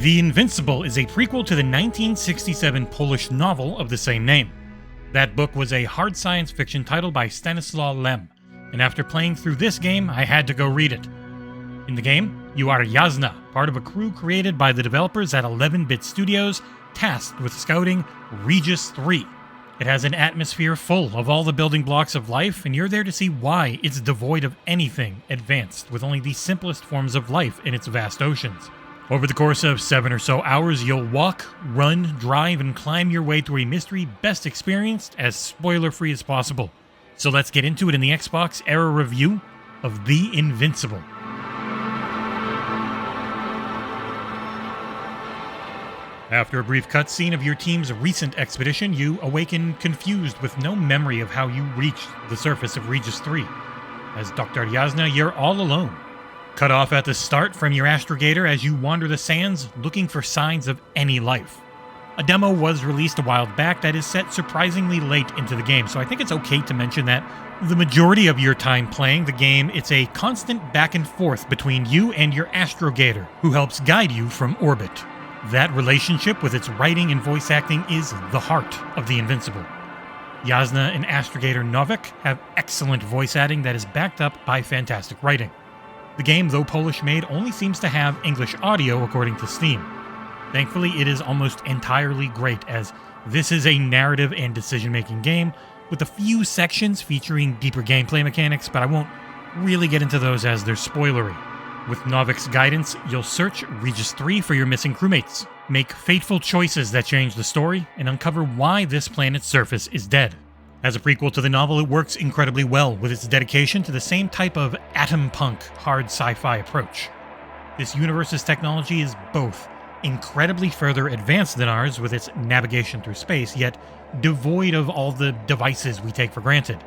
The Invincible is a prequel to the 1967 Polish novel of the same name. That book was a hard science fiction title by Stanislaw Lem, and after playing through this game, I had to go read it. In the game, you are Jasna, part of a crew created by the developers at 11-Bit Studios, tasked with scouting Regis 3. It has an atmosphere full of all the building blocks of life, and you're there to see why it's devoid of anything advanced, with only the simplest forms of life in its vast oceans. Over the course of 7 or so hours, you'll walk, run, drive, and climb your way through a mystery best experienced as spoiler-free as possible. So let's get into it in the XboxEra review of The Invincible. After a brief cutscene of your team's recent expedition, you awaken confused with no memory of how you reached the surface of Regis 3. As Dr. Jasna, you're all alone. Cut off at the start from your astrogator as you wander the sands looking for signs of any life. A demo was released a while back that is set surprisingly late into the game, so I think it's okay to mention that the majority of your time playing the game, it's a constant back and forth between you and your astrogator, who helps guide you from orbit. That relationship with its writing and voice acting is the heart of The Invincible. Jasna and astrogator Novik have excellent voice acting that is backed up by fantastic writing. The game, though Polish-made, only seems to have English audio according to Steam. Thankfully, it is almost entirely great, as this is a narrative and decision-making game, with a few sections featuring deeper gameplay mechanics, but I won't really get into those as they're spoilery. With Novik's guidance, you'll search Regis 3 for your missing crewmates, make fateful choices that change the story, and uncover why this planet's surface is dead. As a prequel to the novel, it works incredibly well with its dedication to the same type of atom punk hard sci-fi approach. This universe's technology is both incredibly further advanced than ours with its navigation through space, yet devoid of all the devices we take for granted.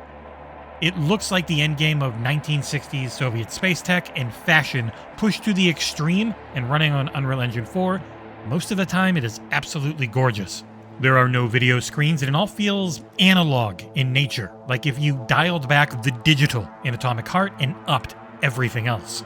It looks like the endgame of 1960s Soviet space tech and fashion pushed to the extreme and running on Unreal Engine 4. Most of the time, it is absolutely gorgeous. There are no video screens, and it all feels analog in nature, like if you dialed back the digital in Atomic Heart and upped everything else.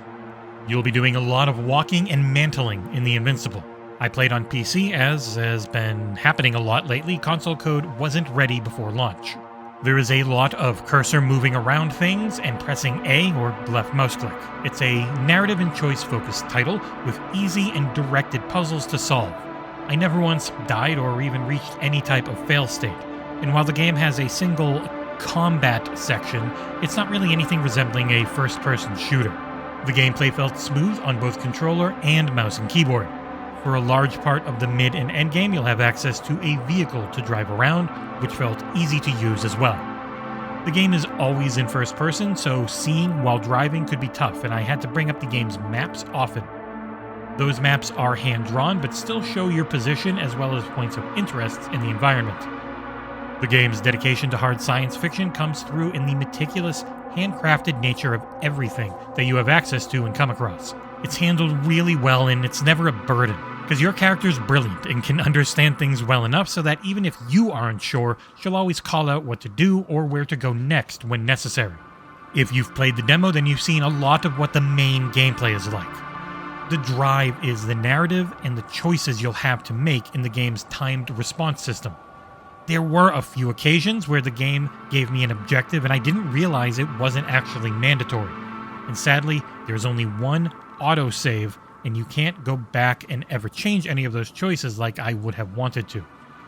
You'll be doing a lot of walking and mantling in The Invincible. I played on PC, as has been happening a lot lately. Console code wasn't ready before launch. There is a lot of cursor moving around things and pressing A or left mouse click. It's a narrative and choice-focused title with easy and directed puzzles to solve. I never once died or even reached any type of fail state, and while the game has a single combat section, it's not really anything resembling a first-person shooter. The gameplay felt smooth on both controller and mouse and keyboard. For a large part of the mid and end game, you'll have access to a vehicle to drive around, which felt easy to use as well. The game is always in first person, so seeing while driving could be tough, and I had to bring up the game's maps often. Those maps are hand-drawn, but still show your position as well as points of interest in the environment. The game's dedication to hard science fiction comes through in the meticulous, handcrafted nature of everything that you have access to and come across. It's handled really well, and it's never a burden, because your character's brilliant and can understand things well enough so that even if you aren't sure, she'll always call out what to do or where to go next when necessary. If you've played the demo, then you've seen a lot of what the main gameplay is like. The drive is the narrative and the choices you'll have to make in the game's timed response system. There were a few occasions where the game gave me an objective and I didn't realize it wasn't actually mandatory. And sadly, there's only one autosave, and you can't go back and ever change any of those choices like I would have wanted to.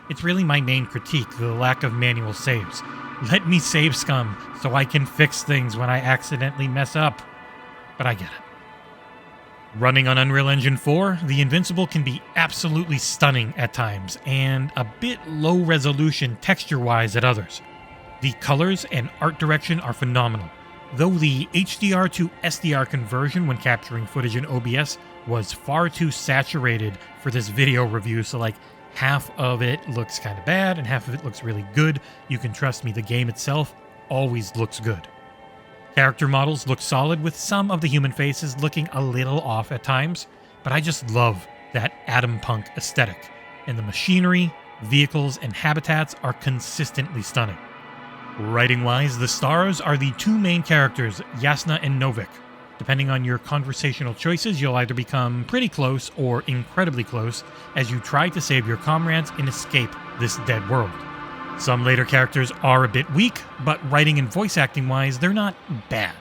It's really my main critique, the lack of manual saves. Let me save scum so I can fix things when I accidentally mess up. But I get it. Running on Unreal Engine 4, The Invincible can be absolutely stunning at times, and a bit low resolution texture-wise at others. The colors and art direction are phenomenal, though the HDR to SDR conversion when capturing footage in OBS was far too saturated for this video review, so like half of it looks kind of bad and half of it looks really good. You can trust me, the game itself always looks good. Character models look solid, with some of the human faces looking a little off at times, but I just love that atom punk aesthetic, and the machinery, vehicles, and habitats are consistently stunning. Writing-wise, the stars are the two main characters, Jasna and Novik. Depending on your conversational choices, you'll either become pretty close or incredibly close as you try to save your comrades and escape this dead world. Some later characters are a bit weak, but writing and voice acting wise, they're not bad.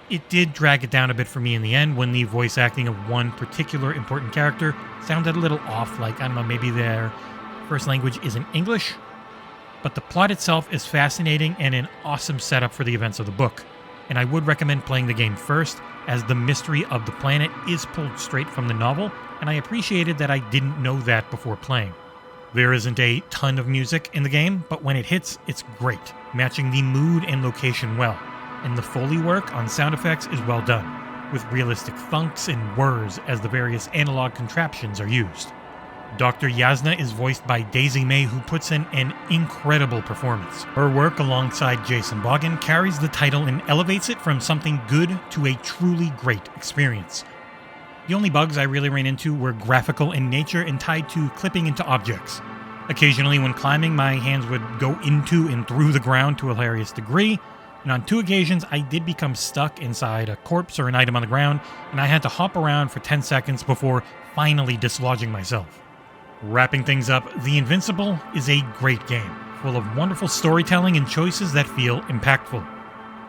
It did drag it down a bit for me in the end when the voice acting of one particular important character sounded a little off, like, I don't know, maybe their first language isn't English. But the plot itself is fascinating and an awesome setup for the events of the book, and I would recommend playing the game first, as the mystery of the planet is pulled straight from the novel, and I appreciated that I didn't know that before playing. There isn't a ton of music in the game, but when it hits, it's great, matching the mood and location well, and the Foley work on sound effects is well done, with realistic thunks and whirs as the various analog contraptions are used. Dr. Yasna is voiced by Daisy May, who puts in an incredible performance. Her work alongside Jason Boggin carries the title and elevates it from something good to a truly great experience. The only bugs I really ran into were graphical in nature and tied to clipping into objects. Occasionally when climbing, my hands would go into and through the ground to a hilarious degree, and on 2 occasions I did become stuck inside a corpse or an item on the ground, and I had to hop around for 10 seconds before finally dislodging myself. Wrapping things up, The Invincible is a great game, full of wonderful storytelling and choices that feel impactful.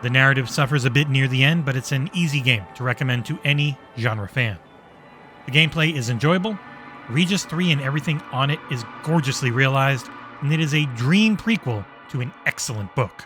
The narrative suffers a bit near the end, but it's an easy game to recommend to any genre fan. The gameplay is enjoyable, Regis 3 and everything on it is gorgeously realized, and it is a dream prequel to an excellent book.